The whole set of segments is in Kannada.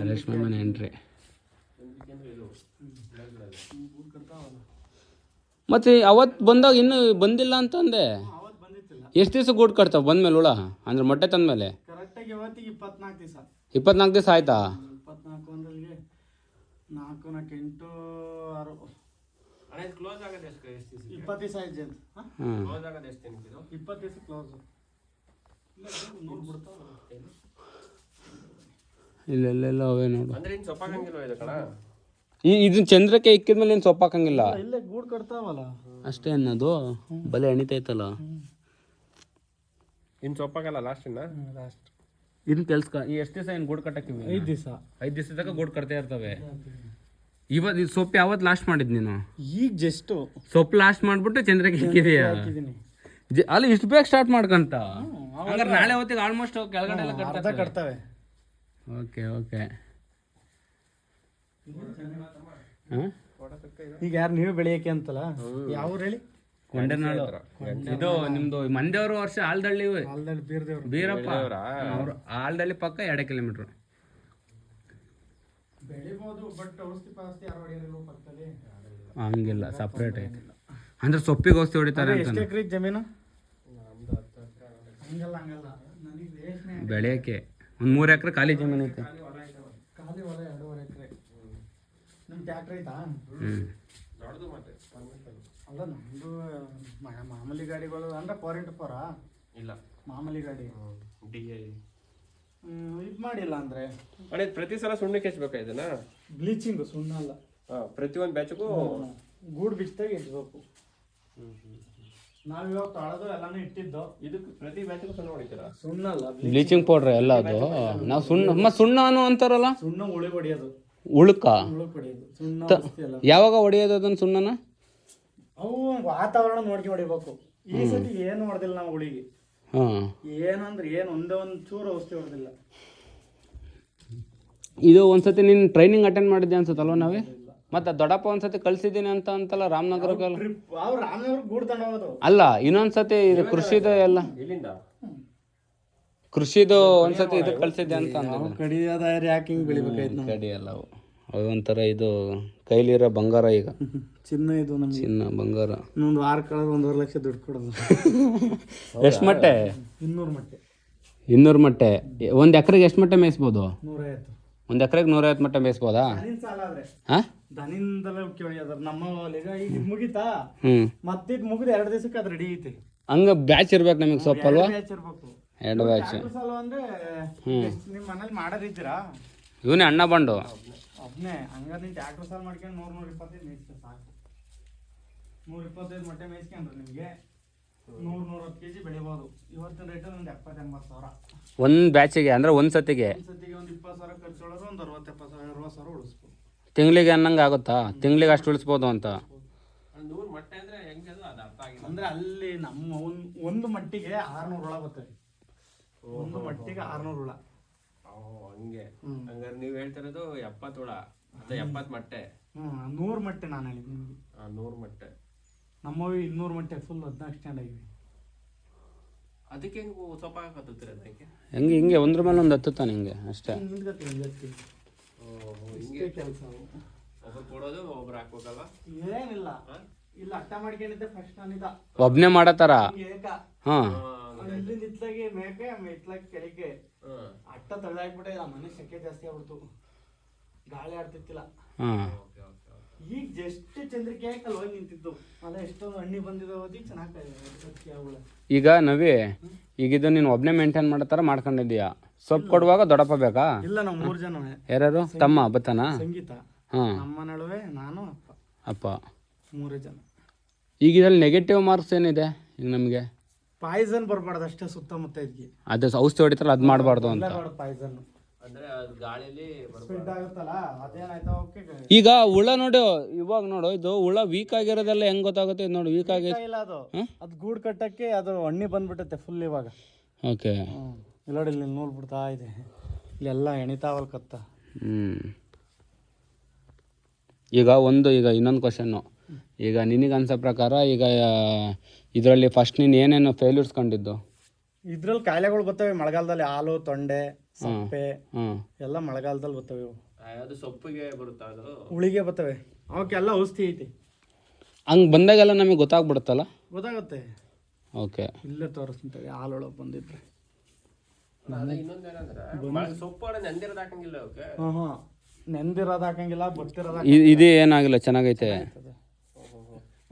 ರೇಷ್ಮೆ ಮನೆ ಎಂಟ್ರಿ. ಮತ್ತೆ ಅವತ್ತು ಬಂದಾಗ ಇನ್ನೂ ಬಂದಿಲ್ಲ ಅಂತಂದೆ. ಎಷ್ಟು ದಿವಸ ಗೂಡು ಕಟ್ತಾವ ಬಂದ್ಮೇಲೆ ಹುಳ ಅಂದ್ರೆ ಮೊಟ್ಟೆ ತಂದ್ಮೇಲೆ? ಕರೆಕ್ಟಾಗಿ ಇವತ್ತಿಗೆ 24 ದಿವಸ. 24 ದಿವಸ ಆಯ್ತಾ? 24 ಒಂದಲ್ಲಿಗೆ 4 4 8 6 ಕ್ಲೋಸ್ ಆಗೋದು ಎಷ್ಟು 20 ದಿವಸ ಆಯ್ತು ಜನ. ಕ್ಲೋಸ್ ಆಗೋದು ಎಷ್ಟು ನಿಮ್ದು? 20 ದಿವಸ ಕ್ಲೋಸ್. ಇಲ್ಲೆಲ್ಲ ಅವೇ ನೋಡು. ಅಂದ್ರೆ ಇನ್ನು ಸೊಪ್ಪಾಗಂಗಿಲ್ವ ಇದು ಕಣ? ಇದನ್ನ ಚಂದ್ರಕ್ಕೆ ಇಕ್ಕಿದ್ಮೇಲೆ ಏನು ಸೊಪ್ಪಾಕಂಗಿಲ್ಲ? ಇಲ್ಲೇ ಗೂಡು ಕಟ್ತಾವಲ್ಲ ಅಷ್ಟೇ ಅನ್ನೋದು. ಬಲೆ ಎಣಿತೈತಲ್ಲ. ಇನ್ನು ಸೊಪ್ಪಾಗಲ್ಲ ಲಾಸ್ಟ್ ಇನ್ನು ಕೆಲ್ಸ ಎಷ್ಟು ದಿವಸ ಏನು ಗೂಡು ಕಟ್ಟಕ್ಕೆ? 5 ದಿವಸ. 5 ದಿವಸ ತನಕ ಗೂಡು ಕಟ್ತಾ ಇರ್ತವೆ. ಇವತ್ತು ಸೊಪ್ಪು ಯಾವತ್ತು ಲಾಸ್ಟ್ ಮಾಡಿದ್ ನೀನು? ಈಗ ಜಸ್ಟ್ ಸೊಪ್ಪು ಲಾಸ್ಟ್ ಮಾಡ್ಬಿಟ್ಟು ಚಂದ್ರಕ್ಕೆ ಇಕ್ಕಿದೀಯಾ? ಅಲ್ಲಿ ಇಷ್ಟು ಬೇಗ ಸ್ಟಾರ್ಟ್ ಮಾಡ್ಕಂತ. ಹಂಗಾರೆ ನಾಳೆ ಹೊತ್ತಿಗೆ ಆಲ್ಮೋಸ್ಟ್ ಕೆಳಗಡೆ ಎಲ್ಲ ಕಟ್ತವೆ. Okay okay. ಈಗ ಯಾರು ನೀವು ಬೆಳೆಯಕ್ಕೆ ಅಂತಲ್ಲ? ಯಾವ ಊರು ಹೇಳಿ? ಕೊಂಡನಾಳು. ಇದು ನಿಮ್ದು ಮಂದೇವ್ರ ವರ್ಷ ಆಲ್ದಳ್ಳಿ ಬೀರಪ್ಪ ಅವರು. ಆಲ್ದಳ್ಳಿ ಪಕ್ಕ 2 ಕಿಲೋಮೀಟ್ರ್. ಬೆಳಿಬೋದು ಬಟ್ ಔಷಧಿ ಪಾಸ್ತಿ ಯಾರು ಹೊಡೆಯೋದಿಲ್ಲ ಪಕ್ಕದಲ್ಲಿ. ಹಂಗಿಲ್ಲ, ಸಪ್ರೇಟ್ ಐತೆ. ಅಂದ್ರೆ ಸೊಪ್ಪಿಗೆ ಔಷಧಿ ಹೊಡಿತಾರೆ ಅಂತ. ಎಷ್ಟು ಎಕರೆ ಜಮೀನು? ಹಂಗಲ್ಲ ಬೆಳೆಯಕ್ಕೆ ಒಂದು 3 ಎಕರೆ ಖಾಲಿ ಜಮೀನು ಐತೆ. ಖಾಲಿ ಹೊಲ 2.5 ಎಕರೆ. ನಿಮ್ಮ ಟ್ಯಾಕ್ಟ್ರ್ ಐತಾ? ಅಲ್ಲ ನಮ್ಮದು ಮಾಮೂಲಿ ಗಾಡಿಗಳು ಅಂದ್ರೆ 4x4 ಇಲ್ಲ, ಮಾಮೂಲಿ ಗಾಡಿ DI ಇದು ಮಾಡಿಲ್ಲ ಅಂದ್ರೆ ಅಣ್ಣ ಪ್ರತಿ ಸಲ ಸುಣ್ಣಕ್ಕೆ ಹಚ್ಬೇಕಾ ಇದನ್ನ? ಬ್ಲೀಚಿಂಗ್ ಸುಣ್ಣ ಅಲ್ಲ, ಪ್ರತಿಯೊಂದು ಬ್ಯಾಚ್ಗೂ ಗೂಡು ಬಿಚ್ಚಾಗ ಇಡ್ಬೇಕು. ನಾವಿವಾಗ ತೊಳೆದು ಎಲ್ಲಾನು ಇಟ್ಟಿದ್ದು. ಇದಕ್ಕೆ ಪ್ರತಿ ಬ್ಯಾಚ್ಗೂ ಸುಣ್ಣ ಹೊಡಿತೀರಾ? ಸುಣ್ಣ ಅಲ್ಲ, ಬ್ಲೀಚಿಂಗ್ ಪೌಡ್ರ್ ಎಲ್ಲ ಅದು. ನಾವು ಸುಣ್ಣ ಅಂತಾರಲ್ಲ. ಸುಣ್ಣ ಉಳಿ ಹೊಡಿಯೋದು. ಉಳುಕ ಹೊಡಿಯೋದು ಸುಣ್ಣ. ಯಾವಾಗ ಹೊಡಿಯೋದು ಅದನ್ನ ಸುಣ್ಣನ? ಅವು ವಾತಾವರಣ ನೋಡ್ಕೊಂಡು ಹೊಡಿಬೇಕು. ಈ ಸತಿ ಏನು ಹೊಡೆದಿಲ್ಲ ನಾವು ಉಳಿಗೆ. ಏನಂದ್ರೆ ಏನು ಒಂದೇ ಒಂದು ಚೂರು ಔಷಧಿ ಹೊಡೆದಿಲ್ಲ. ಇದು ಒಂದ್ಸತಿ ನೀನು ಟ್ರೈನಿಂಗ್ ಅಟೆಂಡ್ ಮಾಡಿದ್ದೆ ಅನ್ಸುತ್ತಲ್ವ ನಾವೇ? ಮತ್ತೆ ದೊಡ್ಡಪ್ಪ ಒಂದ್ಸತಿ ಕಳ್ಸಿದ್ದೀನಿ ಅಂತಲ್ಲ ರಾಮನಗರಕ್ಕೆ. ಅವ್ರು ರಾಮನಗರ ಗೂಡು ತಗೊಂಡೋದು ಅಲ್ಲ, ಇನ್ನೊಂದ್ಸತಿ ಇದು ಕೃಷಿದು ಎಲ್ಲ ಕೃಷಿದು ಒಂದ್ಸತಿ ಇದು ಕಳ್ಸಿದ್ದೆ ಅಂತ ಕಡಿಯಾದ ಯಾಕೆ ಹಿಂಗೆ ಬೆಳಿಬೇಕಾಯ್ತು? ಕಡಿ ಅಲ್ಲ ಅವು ಒಂಥರ ಇದು ಕೈಲಿರೋ ಬಂಗಾರ. ಈಗ ಚಿನ್ನ ಇದು ನಮ್ಮ ಚಿನ್ನ ಬಂಗಾರ. ಇನ್ನೊಂದು 6 ಕಳೆದ್ರೆ 1.5 ಲಕ್ಷ ದುಡ್ಡು ಕೊಡೋದು. ಎಷ್ಟು ಮೊಟ್ಟೆ? 200 ಮೊಟ್ಟೆ. 200 ಮೊಟ್ಟೆ. ಒಂದು ಎಕರೆಗೆ ಎಷ್ಟು ಮೊಟ್ಟೆ ಮೇಯಿಸ್ಬೋದು? 150. ಒಂದು ಎಕರೆಗೆ 150 ಮೊಟ್ಟೆ ಮೇಯಿಸ್ಬೋದಾ? ಸಾಲ ಆದ್ರೆ ಹಾಂ ದನಿಂದೆಲ್ಲ ಕೇಳಿದಾರ ನಮ್ಮ ಈಗ ಇದು ಮುಗಿತಾ? ಮತ್ತೆ ಇದು ಮುಗಿದ 2 ದಿವಸಕ್ಕೆ ಅದು ರೆಡಿ ಐತಿ. ಹಂಗ ಬ್ಯಾಚ್ ಇರ್ಬೇಕು ನಮಗೆ ಸೊಪ್ಪು ಅಲ್ವಾ? ಬ್ಯಾಚ್ ಇರ್ಬೇಕು. 2 ಬ್ಯಾಚ್. ಸಾಲ ಅಂದ್ರೆ ನಿಮ್ಮ ಮನೇಲಿ ಮಾಡೋರಿದ್ದೀರಾ? ಇವನೇ ಅಣ್ಣ ಬಂಡು ಒಬ್ನೇ. ಹಂಗಾರೆ ನೀನು ಟ್ಯಾಕ್ಟರ್ ಸಾಲ ಮಾಡ್ಕೊಂಡು 100-125 ಮೇಯಿಸ್ತಾರೆ ಸಾಕು. 125 ಮೊಟ್ಟೆ ಮೇಯಿಸ್ಕೊಂಡ್ರೆ ನಿಮಗೆ 100-120 kg ಬೆಳಿಬೋದು. ಇವತ್ತಿನ ರೇಟ್ ಒಂದು 70-80 ಸಾವಿರ ಒಂದು ಬ್ಯಾಚಿಗೆ. ಅಂದ್ರೆ ಒಂದು ಸತಿಗೆ ಒಂದು 20 ಸಾವಿರ ಖರ್ಚೊಳರು ಒಂದು 60-70 ಸಾವಿರ ಉಳಿಸ್ಬೋದು. ತಿಂಗಳಿಗೆ ಅನ್ನಂಗೆ ಆಗುತ್ತಾ? ತಿಂಗಳಿಗೆ ಅಷ್ಟು ಉಳಿಸ್ಬೋದು ಅಂತ. 100 ಮೊಟ್ಟೆ ಅಂದ್ರೆ ಹೆಂಗೆ ಅದು ಅರ್ಥ ಆಗಿಲ್ಲ. ಅಂದ್ರೆ ಅಲ್ಲಿ ನಮ್ಮ ಒಂದು ಮಟ್ಟಿಗೆ 600 ಹುಳ ಬರ್ತದೆ. ಒಂದು ಮಟ್ಟಿಗೆ 600 ಹುಳ. ಹಂಗೆ ಹಂಗಾರೆ ನೀವು ಹೇಳ್ತಿರೋದು 70 ಹುಳ ಅದೇ 70 ಮೊಟ್ಟೆ. 100 ಮೊಟ್ಟೆ ನಾನು ಹೇಳಿದ್ದು ನಿಮಗೆ. 100 ಮೊಟ್ಟೆ ನಮ್ಮವಿ 200 ಮೊಟ್ಟೆ ಫುಲ್ 14 ಸ್ಟ್ಯಾಂಡ್ ಆಗಿವೆ. ಅದಕ್ಕೆ ಹೆಂಗೆ ಸೊಪ್ಪ ಹಾಕತ್ತೀರ? ಅದಕ್ಕೆ ಹೆಂಗೆ ಹಿಂಗೆ ಒಂದ್ರ ಮೇಲೆ ಒಂದು ಹತ್ತುತ್ತಾನೆ ಹಿಂಗೆ ಅಷ್ಟೇ. ಹಿಂಗೆ ಕೆಲಸ. ಒಬ್ರು ಕೊಡೋದು ಒಬ್ರು ಹಾಕ್ಬೇಕಲ್ವ? ಏನಿಲ್ಲ, ಇಲ್ಲ ಅಟ್ಟ ಮಾಡ್ಕೊಂಡಿದ್ದೆ ಫಸ್ಟ್ ನಾನಿದ್ದ ಒಬ್ನೇ ಮಾಡತ್ತಾರ. ಹಾಂ ಇಲ್ಲಿಂದ ಇತ್ಲಾಗಿ ಮೇಕೆ ಇತ್ಲಾಗಿ ಕೆಳಗೆ ಅಟ್ಟ ತೆಗೆದಾಕ್ಬಿಟ್ಟೆ. ಆ ಮನೆ ಸೆಕೆ ಜಾಸ್ತಿ ಆಗ್ಬಿಡ್ತು, ಗಾಳಿ ಆಡ್ತಿತ್ತಿಲ್ಲ. ಈಗ ಜಸ್ಟ್ ಚಂದ್ರಿಕೆ ಹಾಕಲ್ ಹೋಗಿ ನಿಂತಿದ್ದು. ಅಲ್ಲ ಎಷ್ಟೊಂದು ಹಣ್ಣಿ ಬಂದಿದ್ದಾವದಿ ಚೆನ್ನಾಗಿ. ಈಗ ನವಿ ಈಗ ಇದು ನೀನು ಒಬ್ನೇ ಮೇಂಟೈನ್ ಮಾಡತ್ತಾರ ಮಾಡ್ಕೊಂಡಿದ್ದೀಯಾ? ಸೊಪ್ಪು ಕೊಡುವಾಗ ದೊಡ್ಡಪ್ಪ ಬೇಕಾ? ಇಲ್ಲ, ನಾವು 3 ಜನ. ಯಾರು? ತಮ್ಮ ಬತ್ತಾನ? ಸಂಗೀತ, ನಮ್ಮ ನಡುವೆ ನಾನು ಅಪ್ಪ 3 ಜನ. ಈಗ ಇದ್ರಲ್ಲಿ ನೆಗೆಟಿವ್ ಮಾರ್ಕ್ಸ್ ಏನಿದೆ? ಈಗ ನಮಗೆ ಪಾಯ್ಸನ್ ಬರಬಾರ್ದು ಅಷ್ಟೇ ಸುತ್ತಮುತ್ತ ಇದಕ್ಕೆ. ಅದು ಔಷಧಿ ಹೊಡಿತಾರಲ್ಲ ಅದು ಮಾಡಬಾರ್ದು ಅಂತ. ಪಾಯ್ಸನ್ ಅಂದ್ರೆ ಅದು ಗಾಳಿಯಲ್ಲಿ ಸ್ಪ್ರೆಡ್ ಆಗುತ್ತಲ್ಲ, ಅದೇನಾಯ್ತಾ? ಓಕೆ. ಈಗ ಹುಳ ನೋಡು, ಇವಾಗ ನೋಡು, ಇದು ಹುಳ ವೀಕ್ ಆಗಿರೋದೆಲ್ಲ ಹೆಂಗ್ ಗೊತ್ತಾಗುತ್ತೆ? ನೋಡಿ ವೀಕ್ ಆಗಿ ಇಲ್ಲ, ಅದು ಗೂಡು ಕಟ್ಟಕ್ಕೆ ಅದು ಹಣ್ಣಿ ಬಂದ್ಬಿಟ್ಟೈತೆ ಫುಲ್ ಇವಾಗ. ಓಕೆ. ಇಲ್ಲ ಇಲ್ಲಿ ನೋಡ್ಬಿಡ್ತಾ ಇದೆ, ಇಲ್ಲೆಲ್ಲ ಎಣಿತಾವಲ್ ಕತ್ತ. ಈಗ ಇನ್ನೊಂದು ಕ್ವಶನ್ನು. ಈಗ ನಿನಗೆ ಅನ್ಸೋ ಪ್ರಕಾರ ಈಗ ಇದರಲ್ಲಿ ಫಸ್ಟ್ ನೀನು ಏನೇನು ಫೇಲ್ಯೂರ್ಸ್ ಕಂಡಿದ್ದು? ಇದ್ರಲ್ಲಿ ಕಾಯಿಲೆಗಳು ಬರ್ತವೆ ಮಳೆಗಾಲದಲ್ಲಿ, ಹಾಲು, ತೊಂಡೆ, ಸಪ್ಪೆ ಹ್ಞೂ ಎಲ್ಲ ಮಳೆಗಾಲದಲ್ಲಿ ಬರ್ತವೆ ಇವು. ಅದು ಸೊಪ್ಪಿಗೆ ಬರುತ್ತಾ ಅದು? ಹುಳಿಗೆ ಬರ್ತವೆ, ಅವಕ್ಕೆಲ್ಲ ಔಷಧಿ ಐತಿ. ಹಂಗೆ ಬಂದಾಗೆಲ್ಲ ನಮಗೆ ಗೊತ್ತಾಗ್ಬಿಡುತ್ತಲ್ಲ? ಗೊತ್ತಾಗುತ್ತೆ. ಓಕೆ, ಇಲ್ಲೇ ತೋರಿಸ್ತಾರೆ ಹಾಲೊಳಗೆ ಬಂದಿದ್ರೆ. ಇನ್ನೊಂದೇನಂದ್ರೆ ಸೊಪ್ಪು ನೆಂದಿರೋದು ಹಾಕಂಗಿಲ್ಲ ಅವಕ್ಕೆ. ಹಾಂ ನೆಂದಿರೋದು ಹಾಕಂಗಿಲ್ಲ, ಗೊತ್ತಿರೋದು ಇದು ಏನಾಗಿಲ್ಲ, ಚೆನ್ನಾಗೈತೆ.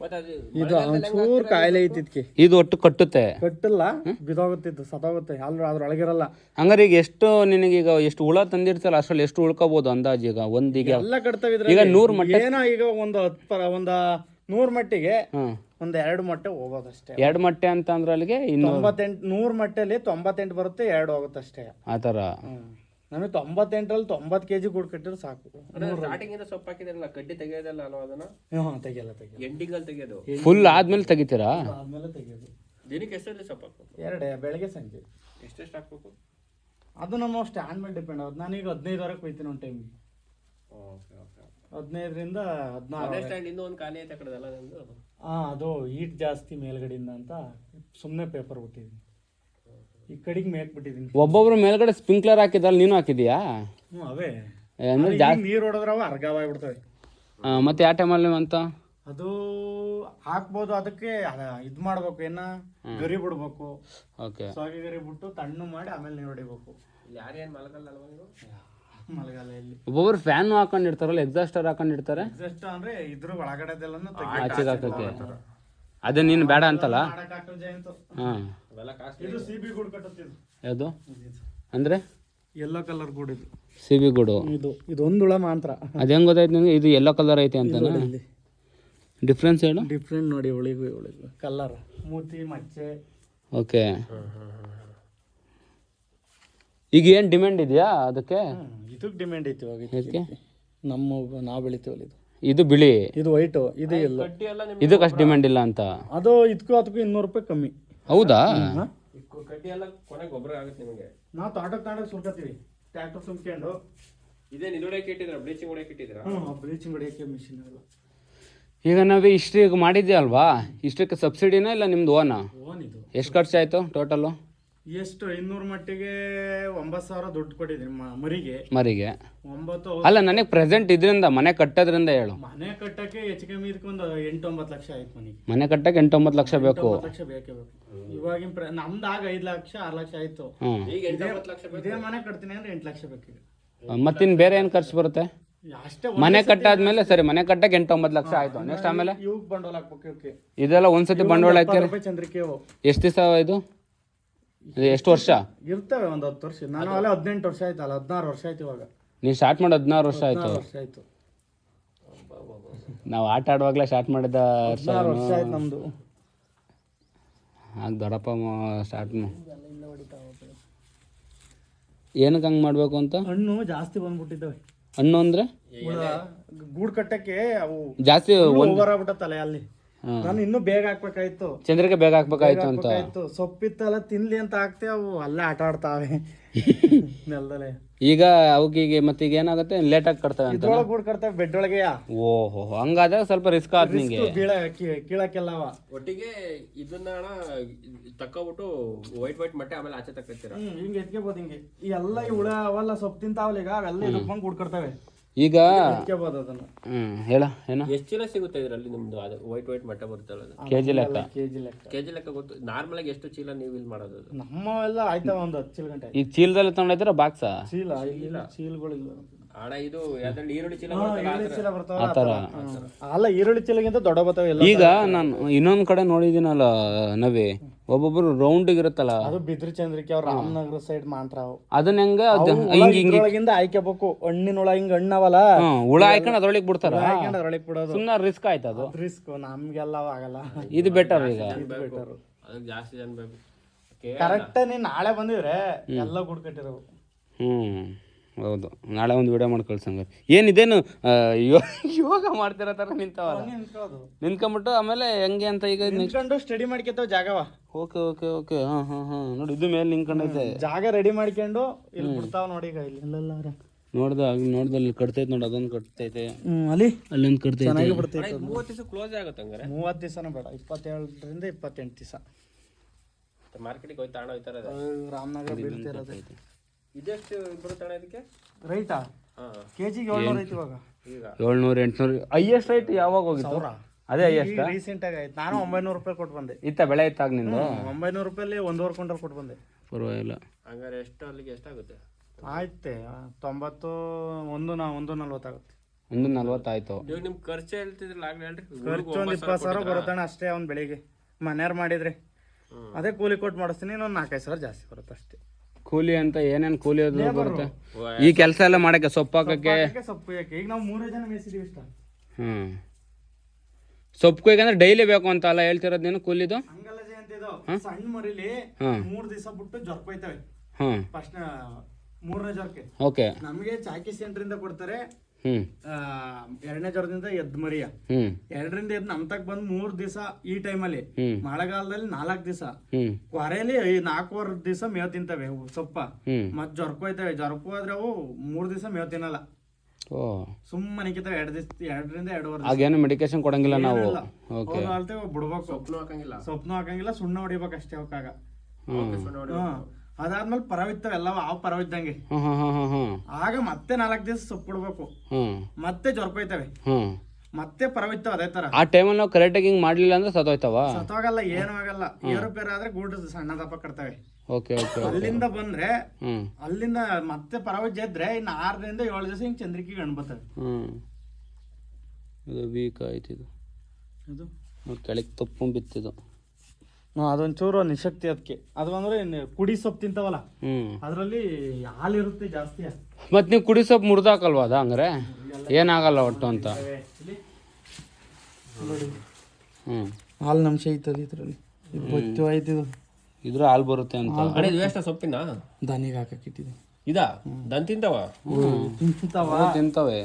ಮತ್ತೆ ಅದು ಇದು ಒಂಚೂರು ಕಾಯಿಲೆ ಐತಿ ಇದಕ್ಕೆ. ಇದು ಒಟ್ಟು ಕಟ್ಟುತ್ತೆ? ಕಟ್ಟಿಲ್ಲ, ಬಿದೋಗುತ್ತಿದ್ದು ಸತ್ತೋಗುತ್ತೆ, ಹಾಲು ಅದ್ರೊಳಗಿರಲ್ಲ. ಹಂಗಾರೆ ಈಗ ಎಷ್ಟು ನಿನಗೀಗ ಎಷ್ಟು ಹುಳ ತಂದಿರ್ತಲ್ಲ ಅಷ್ಟ್ರಲ್ಲಿ ಎಷ್ಟು ಉಳ್ಕೋಬಹುದು ಅಂದಾಜು? ಈಗ ಒಂದೀಗ ಎಲ್ಲ ಕಟ್ತಾವೆ ಈಗ 100 ಮಟ್ಟ ಏನೋ ಈಗ ಒಂದು 100 ಮಟ್ಟಿಗೆ ಹ್ಮ್ ಒಂದು 2 ಮೊಟ್ಟೆ ಹೋಗೋದಷ್ಟೇ. 2 ಮೊಟ್ಟೆ ಅಂತ ಅಂದ್ರೆ ಅಲ್ಲಿಗೆ 100 ಮೊಟ್ಟೆಲಿ 98 ಬರುತ್ತೆ, 2 ಹೋಗುತ್ತಷ್ಟೇ ಆ ಥರ. ನಮಗೆ 98ರಲ್ಲಿ 90 kg ಗುಡ್ ಕಟ್ಟಿದ್ರೆ ಸಾಕು. ಸ್ಟಾರ್ಟಿಂಗ್ ಇಂದ ಸೊಪ್ಪು ಹಾಕಿದ್ರಲ್ಲ, ಕಡ್ಡಿ ತೆಗೆಯೋದಲ್ಲ ಅಲ್ವಾ ಅದನ್ನ? ತೆಗಿಯಲ್ಲ ಎಂಡಿಂಗ್ ಅಲ್ಲಿ ತೆಗೆಯೋದು. ಫುಲ್ ಆದ್ಮೇಲೆ ತೆಗಿತೀರಾ? ಆದ್ಮೇಲೆ ತೆಗಿಯೋದು. ದಿನಕ್ಕೆ ಎಷ್ಟರಲ್ಲಿ ಸೊಪ್ಪು ಹಾಕ್ಬೇಕು? 2 ಬೆಳಗ್ಗೆ ಸಂಜೆ. ಎಷ್ಟೆಷ್ಟು ಹಾಕ್ಬೇಕು? ಅದು ನಮ್ಮ ಸ್ಟ್ಯಾಂಡ್ ಮೇಲೆ ಡಿಪೆಂಡ್ ಆಗುತ್ತೆ. ನಾನೀಗ 15ವರೆಗೆ ಹೋಯ್ತೀನಿ ಒಂದು ಟೈಮಿಗೆ. Okay okay. 15ರಿಂದ 16. ಸ್ಟ್ಯಾಂಡ್ ಇನ್ನೂ ಒಂದು ಖಾಲಿ ಐತೆ ಕಡೆದಲ್ಲ ನಂದು. ಅದು ಹೀಟ್ ಜಾಸ್ತಿ ಮೇಲ್ಗಡೆಯಿಂದ ಅಂತ ಸುಮ್ಮನೆ ಪೇಪರ್ ಬಿಟ್ಟಿದ್ದೀನಿ, ಈ ಕಡೆಗೆ ಮೇಕ್ ಬಿಟ್ಟಿದ್ದೀನಿ. ಒಬ್ಬೊಬ್ರು ಮೇಲ್ಗಡೆ ಸ್ಪ್ರಿಂಕ್ಲರ್ ಹಾಕಿದ್ರಲ್ಲಿ ನೀನು ಹಾಕಿದ್ಯಾ? ಅವೇ ಅಂದ್ರೆ ನೀರು ಹೊಡೆದ್ರವ ಅರ್ಗವಾಗ್ಬಿಡ್ತವೆ. ಮತ್ತೆ ಯಾವ ಟೈಮಲ್ಲಿ ಅಂತ ಅದು ಹಾಕ್ಬೋದು. ಅದಕ್ಕೆ ಇದು ಮಾಡ್ಬೇಕು, ಏನ ಗರಿ ಬಿಡ್ಬೇಕು. ಓಕೆ, ಸೋಗೆ ಗರಿ ಬಿಟ್ಟು ತಣ್ಣು ಮಾಡಿ ಆಮೇಲೆ ನೀರು ಹೊಡಿಬೇಕು. ಯಾರೇನು ಮಲಗಲ್ಲ ಅಲ್ವಾ ನೀವು? ಮಳೆಗಾಲ ಇಲ್ಲಿ ಒಬ್ಬೊಬ್ರು ಫ್ಯಾನ್ ಹಾಕೊಂಡಿರ್ತಾರಲ್ಲ, ಎಕ್ಸಾಸ್ಟರ್ ಹಾಕೊಂಡಿರ್ತಾರೆ. ಎಕ್ಸಾಸ್ಟ್ ಅಂದ್ರೆ ಇದ್ರ ಒಳಗಡೆದೆಲ್ಲನೂ ಆಚೆಗೆ ಹಾಕಕ್ಕೆ. ಅದೇ ನೀನು ಬೇಡ ಅಂತಲ್ಲ? ಹಾಂ, ಇದು ಸಿಬಿ ಗೂಡು ಕಟ್ಟುತ್ತಿದ್ದು. ಯಾವುದು ಅಂದ್ರೆ? ಯೆಲ್ಲೋ ಕಲರ್ ಗೂಡು ಇದು. ಸಿಬಿ ಗೂಡು. ಇದೊಂದು ಹುಳ ಮಾತ್ರ. ಅದು ಹೆಂಗೆ ಗೊತ್ತಾಯ್ತು ನಿಮಗೆ ಇದು ಯೆಲ್ಲೋ ಕಲರ್ ಐತೆ ಅಂತ? ಡಿಫ್ರೆನ್ಸ್ ಹೇಳು. ಡಿಫ್ರೆಂಟ್ ನೋಡಿ, ಉಳಿಗು ಕಲರ್, ಮೂತಿ ಮಚ್ಚೆ. ಓಕೆ, ಈಗ ಏನು ಡಿಮ್ಯಾಂಡ್ ಇದೆಯಾ ಅದಕ್ಕೆ? ಇದಕ್ಕೆ ಡಿಮ್ಯಾಂಡ್ ಐತಿ ಇವಾಗ. ಇದಕ್ಕೆ ನಾವು ಬೆಳಿತೀವಲ್ಲ ಇದು. ಇದು ಬಿಳಿ, ಇದು ವೈಟು, ಇದು ಎಲ್ಲೋ. ಇದಕ್ಕೆ ಅಷ್ಟು ಡಿಮ್ಯಾಂಡ್ ಇಲ್ಲ ಅಂತ? ಅದು ಇದಕ್ಕೂ ಅದಕ್ಕೂ 200 ರೂಪಾಯಿ ಕಮ್ಮಿ. ಹೌದಾ? ಕಡ್ಡಿ ಎಲ್ಲ ಕೊನೆಗೆ ಗೊಬ್ಬರ ಆಗುತ್ತೆ ನಿಮಗೆ. ನಾವು ತಾಂಡಕ್ಕೆ ಸುರ್ಕತ್ತೀವಿ, ಟ್ರ್ಯಾಕ್ಟರ್ ಸುಮ್ಕೊಂಡು. ಇದೇ ನಿಲುವಳಿಕೆ ಇಟ್ಟಿದ್ರ, ಬ್ಲೀಚಿಂಗ್ ಹೊಡೆಯಕ್ಕೆ ಇಟ್ಟಿದ್ದೀರಾ? ಬ್ಲೀಚಿಂಗ್ ಹೊಡೆಯೋಕ್ಕೆ ಮಿಷಿನ್ ಎಲ್ಲ. ಈಗ ನಾವು ಇಷ್ಟಿಗೆ ಮಾಡಿದ್ದೆ ಅಲ್ವಾ, ಇಷ್ಟಕ್ಕೆ ಸಬ್ಸಿಡಿನಾ ಇಲ್ಲ ನಿಮ್ದು ಓನಾ? ಓನ್ ಇದು. ಎಷ್ಟು ಖರ್ಚಾಯಿತು ಟೋಟಲು? ಎಷ್ಟು 200 ಮಟ್ಟಿಗೆ 9,000 ದುಡ್ಡು ಕೊಟ್ಟಿದ್ದೀನಿ ಮರಿಗೆ. 9. ಅಲ್ಲ, ನನಗೆ ಪ್ರೆಸೆಂಟ್ ಇದರಿಂದ ಮನೆ ಕಟ್ಟೋದ್ರಿಂದ ಹೇಳು. ಮನೆ ಕಟ್ಟಕ್ಕೆ ಹೆಚ್ಚು ಕಮ್ಮಿ ಇದಕ್ಕೊಂದು 8-9 ಲಕ್ಷ ಆಯ್ತು ಮನೆಗೆ. ಮನೆ ಕಟ್ಟಕ್ಕೆ 8-9 ಲಕ್ಷ ಬೇಕು. 8-9 ಲಕ್ಷ ಬೇಕೇ ಬೇಕು. ಇವಾಗಿನ ನಮ್ದಾಗ 5 ಲಕ್ಷ 6 ಲಕ್ಷ ಆಯ್ತು. ಈಗ 8-9 ಲಕ್ಷ ಬೇಕು. ಇದೇ ಮನೆ ಕಟ್ತೀನಿ ಅಂದ್ರೆ 8 ಲಕ್ಷ ಬೇಕೀಗ. ಮತ್ತಿನ್ ಬೇರೆ ಏನು ಖರ್ಚು ಬರುತ್ತೆ? ಅಷ್ಟೇ. ಮನೆ ಕಟ್ಟಾದ್ಮೇಲೆ ಸರಿ, ಮನೆ ಕಟ್ಟಕ್ಕೆ 8-9 ಲಕ್ಷ ಆಯ್ತು. ನೆಕ್ಸ್ಟ್ ಆಮೇಲೆ ಇವಾಗ ಬಂಡವಾಳ ಹಾಕ್ಬೇಕು. ಇದೆಲ್ಲ ಒಂದ್ಸತಿ ಬಂಡವಾಳ ಹಾಕಿ ಚಂದ್ರಿಕೆ. ಎಷ್ಟು ದಿವಸ ಇದು? ಎಷ್ಟು ವರ್ಷ ಇರ್ತವೆ? ಒಂದು 10 ವರ್ಷ. ನಾನು ಅಲ್ಲೇ 18 ವರ್ಷ ಆಯ್ತಲ್ಲ, 16 ವರ್ಷ ಆಯ್ತು ಇವಾಗ. ನೀವು ಸ್ಟಾರ್ಟ್ ಮಾಡಿ 16 ವರ್ಷ ಆಯ್ತು. 16 ವರ್ಷ ಆಯ್ತು. ನಾವು ಆಟ ಆಡುವಾಗಲೇ ಸ್ಟಾರ್ಟ್ ಮಾಡಿದ ವರ್ಷ. 16 ವರ್ಷ ಆಯ್ತು ನಮ್ದು. ಆಗ ದೊಡ್ಡಪ್ಪ ಸ್ಟಾರ್ಟ್ ಏನಕ್ಕೆ ಹಂಗೆ ಮಾಡಬೇಕು ಅಂತ? ಹಣ್ಣು ಜಾಸ್ತಿ ಬಂದ್ಬಿಟ್ಟಿದ್ದಾವೆ. ಹಣ್ಣು ಅಂದರೆ ಗೂಡು ಕಟ್ಟಕ್ಕೆ ಅವು ಜಾಸ್ತಿ ಓವರಾಗ್ಬಿಟ್ಟತ್ತಲ್ಲ ಅಲ್ಲಿ. ನಾನು ಇನ್ನೂ ಬೇಗ ಹಾಕ್ಬೇಕಾಯ್ತು, ಚಂದ್ರಿಗೆ ಬೇಗ ಹಾಕ್ಬೇಕಾಯ್ತು ಅಂತ. ಸೊಪ್ಪಿತ್ತಲ್ಲ ತಿನ್ಲಿ ಅಂತ ಹಾಕ್ತೆ, ಅವು ಅಲ್ಲೇ ಆಟ ಆಡ್ತಾವೆ ನೆಲದಲ್ಲೇ. ಈಗ ಅವಕ್ಕೆ ಮತ್ತೆ ಈಗ ಏನಾಗುತ್ತೆ, ಲೇಟಾಗಿ ಕಟ್ತವೆ ಅಂತ. ಇದ್ರೊಳಗೆ ಗೂಡು ಕಟ್ತವೆ ಬೆಡ್ ಒಳಗೆ. ಓಹೋ, ಹಂಗಾದ್ರೆ ಸ್ವಲ್ಪ ರಿಸ್ಕ್ ಆಯ್ತು ನಿಂಗೆ. ಕೀಳಕ್ಕೆಲ್ಲವ ಒಟ್ಟಿಗೆ ಇದನ್ನ ತಕ್ಕೊಬಿಟ್ಟು ವೈಟ್ ಮೊಟ್ಟೆ ಆಮೇಲೆ ಆಚೆ ತಕ್ಕೊತೀರ. ಹಿಂಗೆ ಎತ್ಕೋಬೋದು. ಹಿಂಗೆ ಈ ಎಲ್ಲ ಈ ಹುಳ ಅವೆಲ್ಲ ಸೊಪ್ಪು ತಿಂತಾವಲ್ಲ, ಈಗ ಅವೆಲ್ಲ ಇದಕ್ಕೆ ಗೂಡು ಕಟ್ತವೆ. ಈಗ ಎತ್ಕೋಬೋದು ಅದನ್ನ. ಹೇಳ ಏನು ಎಷ್ಟು ಚೀಲ ಸಿಗುತ್ತೆ ಇದರಲ್ಲಿ ನಿಮ್ದು? ಅದು ವೈಟ್ ಮೊಟ್ಟೆ ಬರುತ್ತಲ್ಲ, ಅದು ಕೆಜಿ ಲೆಕ್ಕ? ಕೆಜಿ ಲೆಕ್ಕ ಗೊತ್ತು. ನಾರ್ಮಲ್ ಆಗಿ ಎಷ್ಟು ಚೀಲ ನೀವು ಇಲ್ಲಿ ಮಾಡೋದು? ನಮ್ಮವೆಲ್ಲ ಆಯ್ತಾವ ಒಂದು 10 ಚೀಲ ಗಂಟೆ. ಈಗ ಚೀಲದಲ್ಲಿ ತಗೊಂಡಿದ್ದೀರಾ ಬಾಕ್ಸ? ಚೀಲಗಳಿಲ್ಲ ಅಣ್ಣ. ಇದು ಯಾವ್ದ್ರಲ್ಲಿ ಈರುಳ್ಳಿ ಚೀಲ ಚೀಲ ಬರ್ತಾವ ಆ ಥರ. ಅಲ್ಲ, ಈರುಳ್ಳಿ ಚೀಲಗಿಂತ ದೊಡ್ಡ ಬರ್ತಾವೆ ಎಲ್ಲ. ಈಗ ನಾನು ಇನ್ನೊಂದ್ ಕಡೆ ನೋಡಿದ್ದೀನಲ್ಲ ನವಿ, ಒಬ್ಬೊಬ್ರು ರೌಂಡ್ ಇರುತ್ತಲ್ಲ, ಅದು ಬಿದ್ರಿ ಚಂದ್ರಿಕೆ ಅವ್ರ ರಾಮನಗರ ಸೈಡ್ ಮಾಡ್ತಾವ. ಅದನ್ನ ಹೆಂಗ ಹಿಂಗಿಂದ ಆಯ್ಕೋಬೇಕು. ಹಣ್ಣಿನ ಹುಳ ಹಿಂಗ ಹಣ್ಣವಲ್ಲ, ಹುಳ ಹಾಕೊಂಡು ಅದ್ರೊಳಗೆ ಬಿಡ್ತಾರ. ಅದ್ರೊಳಗೆ ಬಿಡೋದು ಸುಮ್ಮನೆ ರಿಸ್ಕ್ ಆಯ್ತು. ಅದು ರಿಸ್ಕ್ ನಮ್ಗೆಲ್ಲ ಆಗಲ್ಲ. ಇದು ಬೆಟರ್. ಈಗ ಅದಕ್ಕೆ ಜಾಸ್ತಿ ಜನ ಬೇಕು. ಕರೆಕ್ಟ್ ನೀನ್ ನಾಳೆ ಬಂದಿದ್ರೆ ಎಲ್ಲ ಗುಡ್ ಕಟ್ಟಿರೋ. ಹೌದು, ನಾಳೆ ಒಂದು ವಿಡಿಯೋ ಮಾಡಿ ಕಳ್ಸಂಗ. ಏನಿದೇನು ಯೋಗ ಮಾಡ್ತಿರೋ ಥರ ನಿಂತವಲ್ಲ, ನಿಂತ್ಕೊಂಡ್ಬಿಟ್ಟು ಆಮೇಲೆ ಹೆಂಗೆ ಅಂತ ಈಗ ನಿಂತ್ಕೊಂಡು ಸ್ಟಡಿ ಮಾಡ್ಕೊತಾವ ಜಾಗವ. Okay okay okay. ಹಾಂ ನೋಡಿ, ಇದು ಮೇಲೆ ನಿಂತ್ಕೊಂಡೈತೆ ಜಾಗ ರೆಡಿ ಮಾಡ್ಕೊಂಡು ಇಲ್ಲಿ ಬಿಡ್ತಾವ ನೋಡಿ. ಈಗ ಇಲ್ಲಿ ನೋಡ್ದಲ್ಲಿ ಕಟ್ತೈತೆ ನೋಡಿ, ಅದೊಂದು ಕಟ್ತೈತೆ, ಅಲ್ಲಿ ಅಲ್ಲೊಂದು ಕಟ್ತೈತೆ. ಚೆನ್ನಾಗಿ ಬಿಡ್ತೈತೆ. 30 ದಿವಸ ಕ್ಲೋಸ್ ಆಗುತ್ತೆ ಹಂಗಾರೆ. 30 ದಿವಸನೂ ಬೇಡ, 27ರಿಂದ 28 ದಿವಸ ಮಾರ್ಕೆಟಿಗೆ ಹೋಗಿ ತಗೊಂಡು ಹೋಗ್ತಾರೆ. ರಾಮನಗರ ಬೀಳ್ತಿರೋದು. ಇದೆಷ್ಟು ಬರುತ್ತೆ ಅಣ್ಣ ಇದಕ್ಕೆ ರೈಟಾ? ಕೆಜಿಗೆ 700 ಐತಿ ಇವಾಗ. ಈಗ 700 800 ಹೈಯೆಸ್ಟ್ ರೈಟ್ ಯಾವಾಗ ಹೋಗಿತ್ತು? ಅದೇ ಹೈಯೆಸ್ಟ್ ರೀಸೆಂಟ್ ಆಗಿ ಆಯ್ತು. ನಾನು 900 ರೂಪಾಯಿ ಕೊಟ್ಟು ಬಂದೆ. ಇತ್ತ ಬೆಳೆ ಇತ್ತಾಗ ನಿಂದು? 900 ರೂಪಾಯಲ್ಲಿ 1.5 ಕ್ವಿಂಟಲ್ ಕೊಟ್ಟು ಬಂದೆ. ಪರವಾಗಿಲ್ಲ. ಹಂಗಾರೆ ಎಷ್ಟು ಅಲ್ಲಿಗೆ ಎಷ್ಟಾಗುತ್ತೆ? ಆಯ್ತೆ 90 140 ಆಗುತ್ತೆ. 140 ಆಯ್ತು. ನೀವು ನಿಮ್ಮ ಖರ್ಚು ಹೇಳ್ತಿದ್ರಲ್ಲ ಆಗ್ಲೇ ಹೇಳ್ರಿ. ಖರ್ಚು ಒಂದು 20 ಸಾವಿರ ಬರುತ್ತಣ್ಣ ಅಷ್ಟೇ. ಅವ್ನು ಬೆಳಿಗ್ಗೆ ಮನೆಯವ್ರು ಮಾಡಿದ್ರೆ ಅದೇ ಕೂಲಿ ಕೊಟ್ಟು ಮಾಡಿಸ್ತೀನಿ, ಇನ್ನೊಂದು 4-5 ಸಾವಿರ ಜಾಸ್ತಿ ಬರುತ್ತೆ ಅಷ್ಟೇ. ಕೂಲಿ ಅಂತ ಏನೇನು ಕೂಲಿ ಅದು ಬರುತ್ತೆ? ಈ ಕೆಲಸ ಎಲ್ಲ ಮಾಡಕ್ಕೆ, ಸೊಪ್ಪು ಹಾಕಕ್ಕೆ, ಸೊಪ್ಪು ಯಾಕೆ? ಈಗ ನಾವು 3 ಜನ ಮೇಯಿಸಿದೀವಿ ಇಷ್ಟ. ಸೊಪ್ಪು ಕೊಯ್ಕಂದ್ರೆ ಡೈಲಿ ಬೇಕು ಅಂತ ಅಲ್ಲ ಹೇಳ್ತಿರೋದು ನೀನು ಕೂಲಿದು? ಹಂಗಲ್ಲ ಜಯಂತಿದು, ಸಣ್ಣ ಮರಿಲಿ 3 ದಿವಸ ಬಿಟ್ಟು ಜ್ವರ ಹೋಯ್ತವೆ. ಫಸ್ಟ್ 3ನೇ ಜ್ವರಕ್ಕೆ ಓಕೆ. ನಮಗೆ ಚಾಕಿ ಸೆಂಟ್ರಿಂದ ಕೊಡ್ತಾರೆ. 2ನೇ ಜ್ವರದಿಂದ ಎದ್ ಮರಿಯ 2ರಿಂದ ಎದ್ದು ನಮ್ ತಕ್ ಬಂದ್ 3 ದಿವಸ ಈ ಟೈಮಲ್ಲಿ. ಮಳೆಗಾಲದಲ್ಲಿ 4 ದಿವಸ, ಕೊರೆಯಲ್ಲಿ 4 ದಿವಸ ಮೇವ್ ತಿಂತವೆ ಸೊಪ್ಪ. ಮತ್ ಜ್ವರಕ್ಕೆ ಹೋಯ್ತವೆ. ಜ್ವರಕ್ಕೆ ಹೋದ್ರೆ ಅವು 3 ದಿವಸ ಮೇವ್ ತಿನ್ನಲ್ಲ, ಸುಮ್ಮನೆ ನಿಕ್ಕಿತಾವೆ. 2ರಿಂದ 2.5 ಆಗೇನು ಮೆಡಿಕೇಶನ್ ಕೊಡಂಗಿಲ್ಲ ನಾವು? ಬಿಡ್ಬೇಕು. ಸೊಪ್ಪು ಹಾಕಂಗಿಲ್ಲ, ಸುಣ್ಣ ಹೊಡಿಬೇಕು ಅಷ್ಟೇ ಅವಕ್ಕಾಗ. ಅದಾದ್ಮೇಲೆ ಪರವಿತ್ತವೆ ಎಲ್ಲ ಹಾವು ಪರವಿದ್ದಂಗೆ. ಆಗ ಮತ್ತೆ 4 ದಿವಸ ಸೊಪ್ಪು ಕೊಡ್ಬೇಕು, ಮತ್ತೆ ಜ್ವರ ಕೊಯ್ತವೆ, ಮತ್ತೆ ಪರವಿತ್ತವ ಅದೇ ತರ. ಆ ಟೈಮಲ್ಲಿ ನಾವು ಕರೆಕ್ಟಾಗಿ ಹಿಂಗ್ ಮಾಡ್ಲಿಲ್ಲ ಅಂದ್ರೆ ಸತ್ತೋಯ್ತವ? ಸತ್ತೋಗಲ್ಲ, ಏನೂ ಆಗಲ್ಲ. ಏರುಪೇರು ಆದ್ರೆ ಗೂಡು ಸಣ್ಣ ದಪ್ಪ ಕಟ್ತವೆ. Okay okay. ಅಲ್ಲಿಂದ ಬಂದ್ರೆ ಅಲ್ಲಿಂದ ಮತ್ತೆ ಪರವಿದ್ದ ಎದ್ರೆ ಇನ್ನು 6ರಿಂದ 7 ದಿವಸ ಹಿಂಗ್ ಚಂದ್ರಿಕೆ ಗಂಡು ಬರ್ತವೆ. ಇದು ವೀಕ್ ಆಯ್ತು. ಇದು ಕೆಳಗೆ ತಪ್ಪು ಬಿತ್ತಿದ್ದು. ಅದೊಂಚೂರು ನಿಶಕ್ತಿ ಅದಕ್ಕೆ. ಅದು ಅಂದ್ರೆ ಕುಡಿ ಸೊಪ್ಪು ತಿಂತಾವಲ್ಲ, ಅದ್ರಲ್ಲಿ ಹಾಲಿರುತ್ತೆ ಜಾಸ್ತಿ. ಮತ್ ನೀವು ಕುಡಿ ಸೊಪ್ಪು ಮುರ್ದಾಕಲ್ವಾ ಅದ? ಹಂಗಾರೆ ಏನಾಗಲ್ಲ ಒಟ್ಟು ಅಂತ. ಹಾಲಿನ ಅಂಶ ಐತದ ಇದ್ರಲ್ಲಿ, ಬೊತ್ತು ಆಯ್ತಿದು. ಇದ್ರ ಹಾಲು ಬರುತ್ತೆ ಅಂತ. ಸೊಪ್ಪಿನ ದನಿಗೆ ಹಾಕಕ್ ಇಟ್ಟಿದೆ. ಇದಾ ದನ್ ತಿಂತಾವ? ತಿಂತವೆ.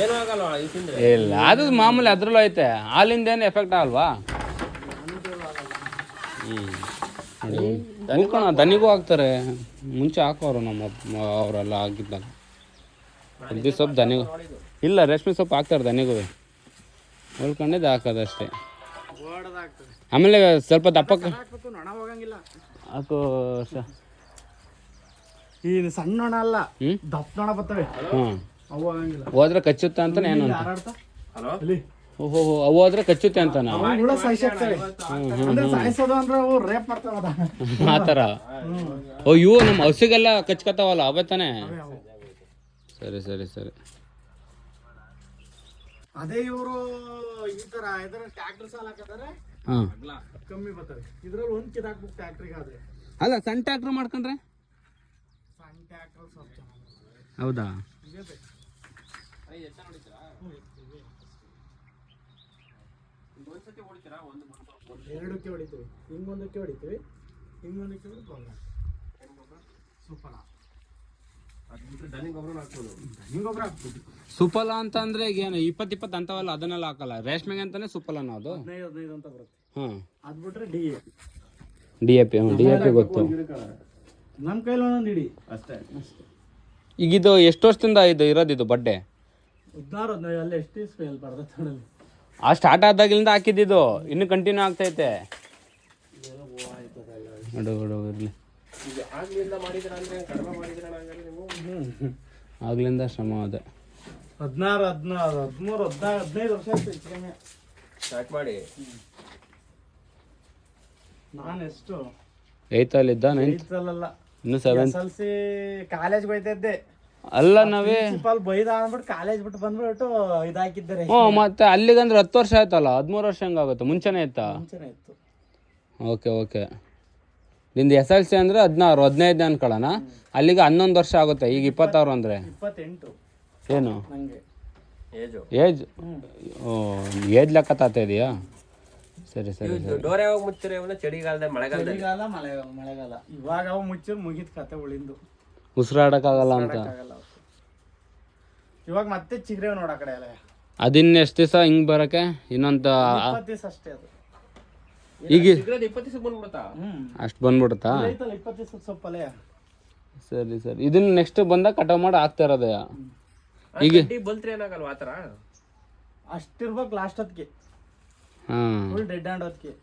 ಏನೂ ಆಗಲ್ಲ ಇಲ್ಲ, ಅದು ಮಾಮೂಲಿ ಅದ್ರಲ್ಲೂ ಐತೆ. ಹಾಲಿಂದ ಏನು ಎಫೆಕ್ಟ್ ಆಗಲ್ವಾ? ದನಿಗೂ ಹಾಕ್ತಾರೆ, ಮುಂಚೆ ಹಾಕೋರು ನಮ್ಮ ಅವರೆಲ್ಲ ಆಗಿದ್ದಾಗ. ಹಳದಿ ಸೊಪ್ಪು ದನಿಗೂ ಇಲ್ಲ, ರೇಷ್ಮೆ ಸೊಪ್ಪು ಹಾಕ್ತಾರೆ ದನಿಗೂ. ಹೊಳ್ಕೊಂಡಿದ್ದು ಹಾಕೋದಷ್ಟೇ. ಆಮೇಲೆ ಸ್ವಲ್ಪ ದಪ್ಪಕ್ಕೆ ಹಾಕು. ಈ ಸಣ್ಣ ನೊಣ ಅಲ್ಲ, ದಪ್ಪ ನೊಣ ಬರ್ತವೆ, ಅವು ಆಗಂಗಿಲ್ಲ. ಹೋದ್ರೆ ಕಚ್ಚುತ್ತೆ ಅಂತಾನೆ ಏನು ಅಂತ. ಓಹೋ, ಅವು ಹೋದ್ರೆ ಕಚ್ಚುತ್ತೆ ಅಂತ ನಾವು ಸಾಯಿಸಾಕ್ತವೆ. ಅಂದ್ರೆ ಸಾಯಿಸೋದು ಅಂದ್ರೆ ಅವು ರೇಪ್ ಮಾಡ್ತಾವ ಆ ಥರ. ಓ, ಇವು ನಮ್ಮ ಹಸಿಗೆಲ್ಲ ಕಚ್ಕತ್ತಾವಲ್ಲ ಅವೇ ತಾನೆ? ಸರಿ ಸರಿ ಸರಿ. ಅದೇ ಇವರು ಈ ತರ ಇದ್ರ ಟ್ರ್ಯಾಕ್ಟರ್ ಸಾಲ ಹಾಕಿದ್ರೆ ಕಮ್ಮಿ ಬರ್ತವೆ. ಇದ್ರಲ್ಲಿ ಒಂದ್ ಕಿದ್ ಹಾಕ್ಬೇಕು ಟ್ರ್ಯಾಕ್ಟ್ರಿಗೆ. ಆದ್ರೆ ಅಲ್ಲ, ಸಣ್ಣ ಟ್ರ್ಯಾಕ್ಟರ್ ಮಾಡ್ಕೊಂಡ್ರೆ ಸಣ್ಣ ಟ್ರ್ಯಾಕ್ಟರ್ ಸ್ವಲ್ಪ ಚೆನ್ನಾಗಿ. ಹೌದಾ? ಎರಡಕ್ಕೆ ಹೊಡಿತೀವಿ, ಹಿಂಗೊಂದಕ್ಕೆ ಹೊಡಿತೀವಿ, ಹಿಂಗೊಂದಕ್ಕೆ ಹೊಡಿ ಗೊಬ್ಬರ ಸೂಪರ್. ಗೊಬ್ಬರ ಹಾಕ್ಬೋದು. ಸುಫಲ ಅಂತ ಅಂದ್ರೆ ಏನು 20 ಅಂತವಲ್ಲ, ಅದನ್ನೆಲ್ಲ ಹಾಕಲ್ಲ. ರೇಷ್ಮೆಗೆ ಅಂತಾನೆ ಸುಫಲ ಅದು. 15 ಅಂತ ಬರುತ್ತೆ. ಅದ್ ಬಿಟ್ರೆ DAP ಗೊತ್ತು. ನಮ್ ಕೈಲಿ ಒಂದೊಂದು ಇಡಿ ಅಷ್ಟೇ. ಈಗ ಇದು ಎಷ್ಟು ವರ್ಷದಿಂದ ಇದು ಇರೋದಿದು ಬಡ್ಡೆ? 16-15 ಅಲ್ಲಿ ಎಷ್ಟು ಸ್ಪೇಲ್ ಬರ್ತದೆ. ಆ ಸ್ಟಾರ್ಟ್ ಆದಾಗಿಂದ ಹಾಕಿದ್ದು ಇನ್ನು ಕಂಟಿನ್ಯೂ ಆಗ್ತೈತೆ. ಇರ್ಲಿ, ಆಗ್ಲಿಂದ ಶ್ರಮ ಅದೇ. 16, 17, 13, 14, 15 ವರ್ಷ ಆಯ್ತು ಸ್ಟಾರ್ಟ್ ಮಾಡಿ. ನಾನು ಎಷ್ಟು 8th ಅಲ್ಲಿದ್ದ? 9th ಅಲ್ಲ, ಇನ್ನು 7th. SLC ಕಾಲೇಜ್ ಹೋಯ್ತಿದ್ದೆ. ಅಲ್ಲ ನಾವೇ ಬೈದ ಅಂದ್ಬಿಟ್ಟು ಕಾಲೇಜ್ ಬಿಟ್ಟು ಬಂದ್ಬಿಟ್ಟು ಇದಾಕಿದ್ದಾರೆ. ಮತ್ತೆ ಅಲ್ಲಿಗಂದ್ರೆ 10 ವರ್ಷ ಆಯ್ತಲ್ಲ, 13 ವರ್ಷ ಹೆಂಗಾಗುತ್ತೆ? ಮುಂಚೆನೇ ಇತ್ತಾ? ಮುಂಚೆನೇ ಇತ್ತು. Okay okay. ನಿಂದು SLC ಅಂದ್ರೆ 16, 15 ಅನ್ಕೊಳ್ಳೋಣ. ಅಲ್ಲಿಗೆ 11 ವರ್ಷ ಆಗುತ್ತೆ. ಈಗ 26 ಅಂದ್ರೆ 28 ಏನು ನಂಗೆ ಏಜ್? ಏಜ್ ಲೆಕ್ಕ ತಾತ ಇದೆಯಾ? ಸರಿ ಸರಿ ಸರಿ. ಡೋರ್ ಯಾವಾಗ ಮುಚ್ಚಿರಿ? ಚಳಿಗಾಲದಲ್ಲಿ, ಮಳೆಗಾಲ ಇವಾಗ ಅವು ಮುಚ್ಚಿರ್ ಮುಗಿದ ಕತೆ ಉಳಿಂದು. ಉಸಿರಾಡಕ್ಕಾಗಲ್ಲ ಅಂತ. ಇವಾಗ ಮತ್ತೆ ಚಿಗ್ರೆ ನೋಡ ಕಡೆ ಎಲ್ಲ. ಅದಿನ್ನ ಎಷ್ಟು ದಿವಸ ಹಿಂಗ್ ಬರಕ್ಕೆ? ಇನ್ನೊಂದು 20 ದಿವಸ ಅಷ್ಟೇ. ಅದು ಈಗ 20 ದಿವಸ ಬಂದ್ಬಿಡುತ್ತಾ? ಅಷ್ಟು ಬಂದ್ಬಿಡುತ್ತಾ? 20 ದಿವಸ ಸೊಪ್ಪಲ್ಲೇ ಸರಿ ಸರಿ. ಇದನ್ನ ನೆಕ್ಸ್ಟ್ ಬಂದಾಗ ಕಟಾವ್ ಮಾಡಿ ಹಾಕ್ತಾ ಇರೋದೇ. ಈಗ ಬಲ್ತ್ರಿ ಏನಾಗಲ್ವಾ ಆ ಥರ? ಅಷ್ಟಿರ್ಬೇಕು ಲಾಸ್ಟ್ ಹೊತ್ತಿಗೆ, ಹಾಂ ಫುಲ್ ಡೆಡ್ ಹ್ಯಾಂಡ್ ಹೊತ್ತಿಗೆ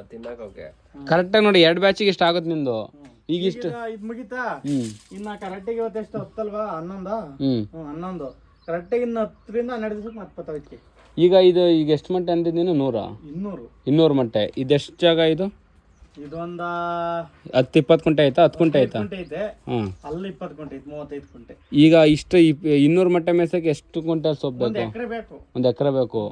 ತಿನ್ನಕ್ಕೆ. ಕರೆಕ್ಟಾಗಿ ನೋಡಿ 2 ಬ್ಯಾಚಿಗೆ ಇಷ್ಟ ಆಗುತ್ತೆ ನಿಂದು. ಈಗ ಇಷ್ಟು ಇದು ಮುಗಿತಾ. ಹ್ಮ್ ಇನ್ನ ಕರೆಕ್ಟಿಗೆ ಇವತ್ತು ಎಷ್ಟು ಹೊತ್ತಲ್ವಾ? 11. ಹ್ಮ್ 11 ಕರೆಕ್ಟಾಗಿ ಇನ್ನು 10ರಿಂದ 12 ದಿವಸಕ್ಕೆ ಮತ್ತೆ ಪತ್ತವಕ್ಕೆ. ಈಗ ಇದು ಈಗ ಎಷ್ಟು ಮಟ್ಟೆ ಅಂತಿದ್ದೀನಿ? 100 200 ಮಟ್ಟೆ. ಇದೆಷ್ಟು ಜಾಗ ಇದು? ಇದೊಂದ 10-20 ಕುಂಟೆ ಆಯ್ತಾ? 10 ಕುಂಟೆ ಆಯ್ತಾ? ಕುಂಟೆ ಐತೆ, ಹಾಂ. ಅಲ್ಲಿ 20 ಕುಂಟೆ ಐತೆ, 35 ಕುಂಟೆ. ಈಗ ಇಷ್ಟು 200 ಮಟ್ಟೆ ಮೇಸಕ್ಕೆ ಎಷ್ಟು ಕುಂಟಲ್ ಸೊಪ್ಪು ಒಂದು ಬೇಕು? ಎಕರೆ ಬೇಕು. 1 ಎಕರೆ ಬೇಕು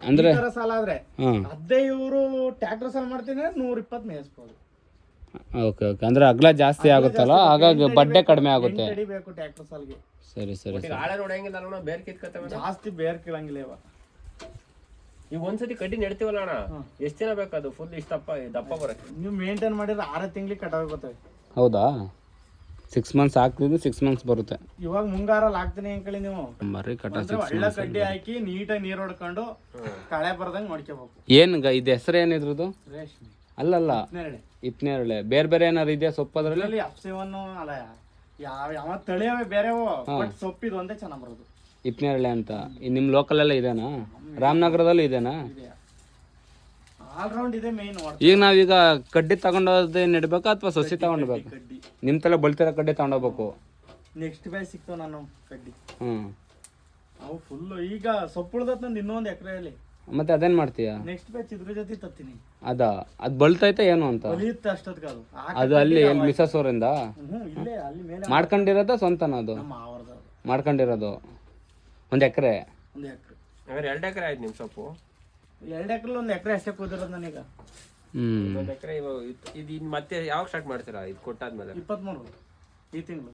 ಅಂದ್ರೆ ಈ ತರ ಸಾಲ ಆದ್ರೆ ಹಾಂ. ಅದೇ ಇವರು ಟ್ರ್ಯಾಕ್ಟರ್ ಸಾಲ ಮಾಡ್ತೀನಿ 120 ಮೇಯಿಸ್ಬೋದು. Okay okay. ಅಂದ್ರೆ ಅಗಲ ಜಾಸ್ತಿ ಆಗುತ್ತಲ್ಲ, ಹಾಗಾಗಿ ಬಡ್ಡೆ ಕಡಿಮೆ ಆಗುತ್ತೆ. ಎಂಟು ಅಡಿ ಬೇಕು ಟ್ರ್ಯಾಕ್ಟರ್ ಸಾಲ್ಗೆ. ಸರಿ ಸರಿ ಸರಿ. ಆಳೆ ನೋಡಂಗಿಲ್ಲ ಅಣ್ಣ, ಬೇರೆ ಕಿತ್ಕತ್ತವೆ. ಜಾಸ್ತಿ ಬೇರ್ ಕೀಳಂಗಿಲ್ಲ ಇವ. ಈಗ ಒಂದ್ಸತಿ ಕಡ್ಡಿ ನೆಡ್ತೀವಲ್ಲ ಅಣ್ಣ, ಎಷ್ಟು ದಿನ ಬೇಕದು ಫುಲ್ ಇಷ್ಟಪ್ಪ ದಪ್ಪ ಬರಕ್ಕೆ? ನೀವು ಮೇಂಟೈನ್ ಮಾಡಿದ್ರೆ 6 ತಿಂಗಳಿಗೆ ಕಟಾವ್ ಬರ್ತವೆ. ಹೌದಾ? 6 ಮಂತ್ಸ್ ಹಾಕ್ತಿದ್ದು 6 ಮಂತ್ಸ್ ಬರುತ್ತೆ. ಇವಾಗ ಮುಂಗಾರಲ್ಲಿ ಹಾಕ್ತೀನಿ ಅಂಕಳಿ ನೀವು. ಬರ್ರಿ ಕಟ ಅಂದ್ರೆ ಒಳ್ಳೆ ಕಡ್ಡಿ ಹಾಕಿ ನೀಟಾಗಿ ನೀರು ಹೊಡ್ಕೊಂಡು ಕಳೆ ಬರದಂಗೆ ನೋಡ್ಕೋಬೇಕು. ಏನು ಇದು ಹೆಸರು ಏನಿದ್ರದ್ದು? ರೇಷ್ಮೆ ಅಲ್ಲಲ್ಲ, ನೇರಳೆ. ಇಪ್ನೇರಳೆ. ಬೇರೆ ಬೇರೆ ಏನಾರು ಇದೆಯಾ ಸೊಪ್ಪು ಅದರಲ್ಲಿ? ಇದರಲ್ಲಿ ಅಪ್ಸೆವನ್ನು ಅಲ್ಲ, ಯಾವ ತಳಿಯವೆ ಬೇರೆವು, ಬಟ್ ಸೊಪ್ಪಿದು ಒಂದೇ ಚೆನ್ನಾಗಿ ಬರೋದು. ಇಪ್ನೇರಳೆ ಅಂತ. ನಿಮ್ಮ ಲೋಕಲೆಲ್ಲ ಇದೆನಾ? ರಾಮನಗರದಲ್ಲೂ ಇದೆನಾ? ಆಲ್ರೌಂಡ್ ಇದೆ ಮೇನ್. ಈಗ ನಾವೀಗ ಕಡ್ಡಿ ತಗೊಂಡೋದೇ ನೆಡ್ಬೇಕಾ ಅಥವಾ ಸಸಿ ತಗೊಂಡ್ಬೇಕು? ಕಡ್ಡಿ ನಿಮ್ಮ ತಲೆ ಬಳ್ತಿರೋ ಕಡ್ಡಿ ತಗೊಂಡೋಗ್ಬೇಕು. ನೆಕ್ಸ್ಟ್ ಬ್ಯಾಚ್ ಸಿಕ್ತಾವ ನಾನು ಕಡ್ಡಿ. ಹ್ಮ್. ಅವು ಫುಲ್ ಈಗ ಸೊಪ್ಪು ಉಳ್ದತ್ ನಂದು ಇನ್ನೊಂದು ಎಕರೆಯಲ್ಲಿ. ಮತ್ತೆ ಅದೇನ್ ಮಾಡ್ತೀಯ? ನೆಕ್ಸ್ಟ್ ಬ್ಯಾಚ್ ಇದ್ರ ಜೊತೆ ತತ್ತೀನಿ. ಅದು ಬಳ್ತೈತೆ ಏನು ಅಂತ? ಹೊಲಿಯುತ್ತೆ ಅಷ್ಟೊತ್ತಿಗೆ ಅದು. ಅದು ಅಲ್ಲಿ ಎಲ್ಲಿ ಮಿಸಸ್ ಅವರಿಂದ ಇಲ್ಲೇ ಅಲ್ಲಿ ಮೇಲೆ ಮಾಡ್ಕೊಂಡಿರೋದ ಸ್ವಂತನ? ಅದು ನಮ್ಮ ಮಾವರ್ದ ಮಾಡ್ಕೊಂಡಿರೋದು. 1 ಎಕರೆ? 1 ಎಕರೆ. ಹಂಗಾರೆ 2 ಎಕರೆ ಆಯ್ತು ನಿಮ್ಮ ಸೊಪ್ಪು? 2 ಎಕರೆ 1 ಎಕರೆ ಅಷ್ಟೇ ಕೂದಿರೋದು ನನಗ. ಹ್ಮ್. 1 ಎಕರೆ. ಇದು ಮತ್ತೆ ಯಾವಾಗ ಸ್ಟಾರ್ಟ್ ಮಾಡ್ತೀರಾ ಇದು ಕೊಟ್ಟಾದ್ಮೇಲೆ? 23 ಈ ತಿಂಗಳು.